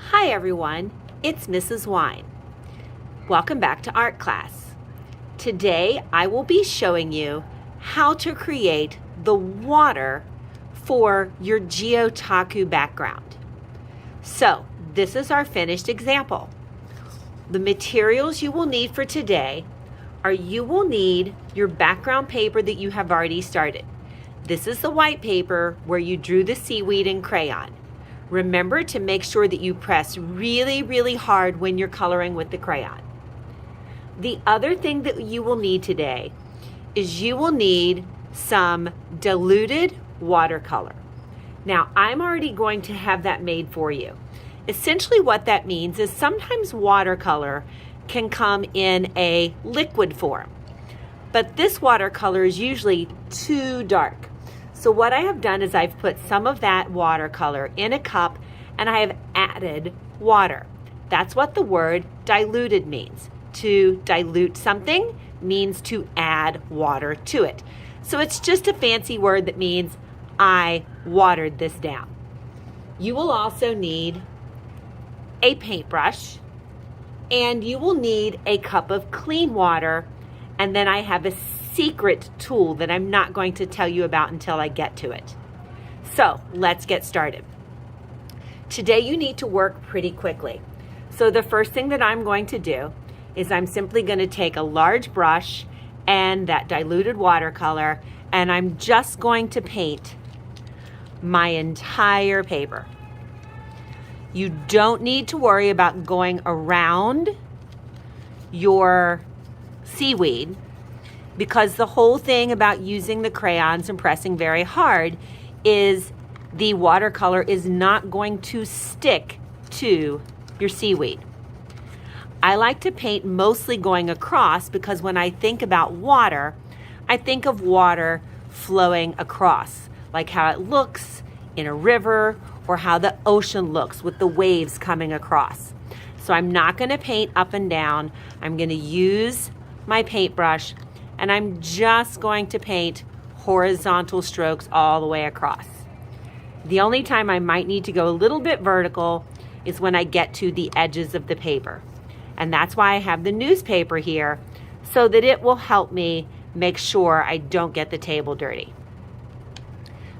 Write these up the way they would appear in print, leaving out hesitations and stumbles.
Hi everyone, it's Mrs. Wine. Welcome back to art class. Today I will be showing you how to create the water for your Gyotaku background. So this is our finished example. The materials you will need for today are you will need your background paper that you have already started. This is the white paper where you drew the seaweed in crayon. Remember to make sure that you press really hard when you're coloring with the crayon. The other thing that you will need today is you will need some diluted watercolor. Now, I'm already going to have that made for you. Essentially what that means is sometimes watercolor can come in a liquid form, but this watercolor is usually too dark. So what I have done is I've put some of that watercolor in a cup and I have added water. That's what the word diluted means. To dilute something means to add water to it. So it's just a fancy word that means I watered this down. You will also need a paintbrush and you will need a cup of clean water, and then I have a secret tool that I'm not going to tell you about until I get to it. So let's get started. Today you need to work pretty quickly. So the first thing that I'm going to do is I'm simply going to take a large brush and that diluted watercolor, and I'm just going to paint my entire paper. You don't need to worry about going around your seaweed, because the whole thing about using the crayons and pressing very hard is the watercolor is not going to stick to your seaweed. I like to paint mostly going across because when I think about water, I think of water flowing across, like how it looks in a river or how the ocean looks with the waves coming across. So I'm not going to paint up and down. I'm going to use my paintbrush and I'm just going to paint horizontal strokes all the way across. The only time I might need to go a little bit vertical is when I get to the edges of the paper. And that's why I have the newspaper here, so that it will help me make sure I don't get the table dirty.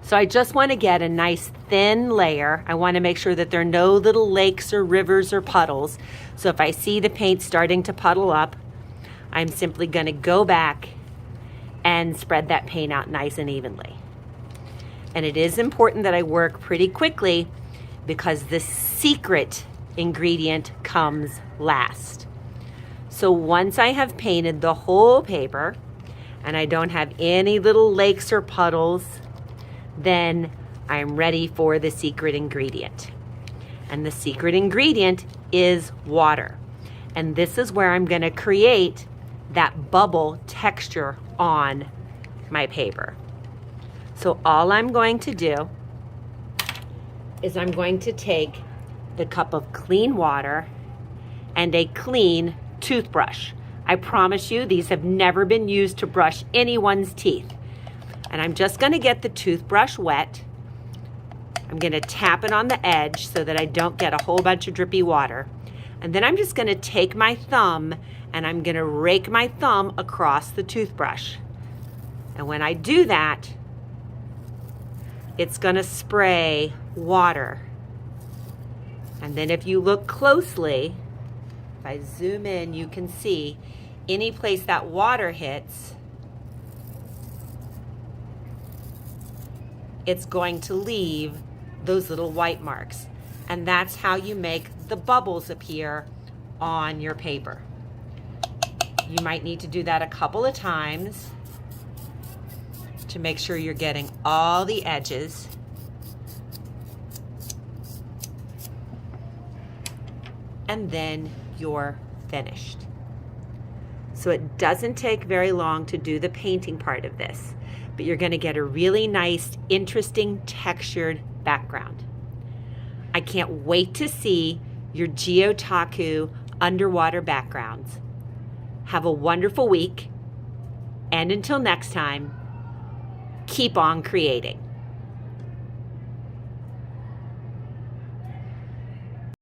So I just want to get a nice thin layer. I want to make sure that there are no little lakes or rivers or puddles. So if I see the paint starting to puddle up, I'm simply going to go back and spread that paint out nice and evenly. And it is important that I work pretty quickly because the secret ingredient comes last. So once I have painted the whole paper and I don't have any little lakes or puddles, then I'm ready for the secret ingredient. And the secret ingredient is water. And this is where I'm going to create that bubble texture on my paper. So all I'm going to do is I'm going to take the cup of clean water and a clean toothbrush. I promise you these have never been used to brush anyone's teeth. And I'm just going to get the toothbrush wet. I'm going to tap it on the edge so that I don't get a whole bunch of drippy water. And then I'm just going to take my thumb and I'm going to rake my thumb across the toothbrush. And when I do that, it's going to spray water. And then if you look closely, if I zoom in, you can see any place that water hits, it's going to leave those little white marks. And that's how you make the bubbles appear on your paper. You might need to do that a couple of times to make sure you're getting all the edges. And then you're finished. So it doesn't take very long to do the painting part of this, but you're going to get a really nice, interesting, textured background. I can't wait to see your Gyotaku underwater backgrounds. Have a wonderful week, and until next time, keep on creating.